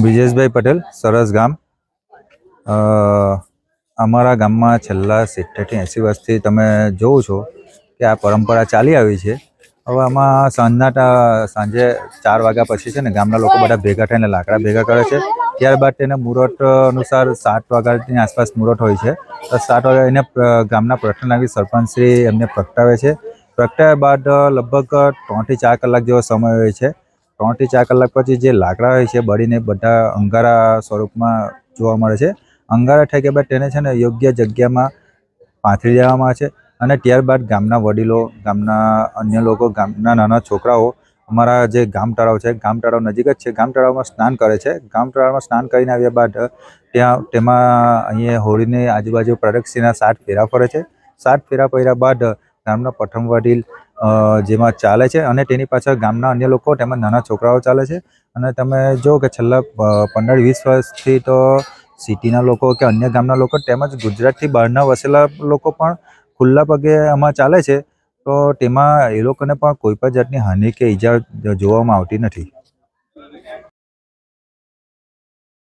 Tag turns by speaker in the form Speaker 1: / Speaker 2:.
Speaker 1: બ્રિજેશભાઈ પટેલ, સરસ ગામ. અમારા ગામમાં છેલ્લા 70 થી 80 વર્ષથી તમે જોવો છો કે આ પરંપરા ચાલી આવી છે. હવે આમાં સાંજે 4 વાગ્યા પછી છે ને ગામના લોકો બધા ભેગા થઈને લાકડા ભેગા કરે છે. ત્યારબાદ તેને મુહૂર્ત અનુસાર 7 વાગ્યાની આસપાસ મુહૂર્ત હોય છે. તો 7 વાગ્યા એને ગામના પ્રશ્ન નાગરિક સરપંચશ્રી એમને પ્રગટાવે છે. પ્રગટાવ્યા બાદ લગભગ 3 થી 4 કલાક જેવો સમય હોય છે. 3 થી 4 કલાક પછી જે લાકડા હોય છે બળીને બધા અંગારા સ્વરૂપમાં જોવા મળે છે. અંગારા થઈ ગયા બાદ તેને છે ને યોગ્ય જગ્યામાં પાથરી દેવામાં આવે છે. અને ત્યારબાદ ગામના વડીલો, ગામના અન્ય લોકો, ગામના નાના છોકરાઓ અમારા જે ગામ તળાવ છે, ગામ તળાવ નજીક જ છે, ગામ તળાવમાં સ્નાન કરે છે. ગામ તળાવમાં સ્નાન કરીને આવ્યા બાદ તેમાં અહીંયા હોળીની આજુબાજુ પ્રદક્ષિણા 7 ફેરા ફરે છે. 7 ફેરા ફર્યા બાદ ગામના પ્રથમ વડીલ જેમાં ચાલે છે અને તેની પાછળ ગામના અન્ય લોકો તેમજ નાના છોકરાઓ ચાલે છે. અને તમે જો કે છેલ્લા 15-20 વર્ષથી તો સિટીના લોકો કે અન્ય ગામના લોકો તેમજ ગુજરાતથી બહારના વસેલા લોકો પણ ખુલ્લા પગે આમાં ચાલે છે. તો તેમાં એ લોકોને પણ કોઈ પણ જાતની હાનિ કે ઈજા જોવામાં આવતી નથી.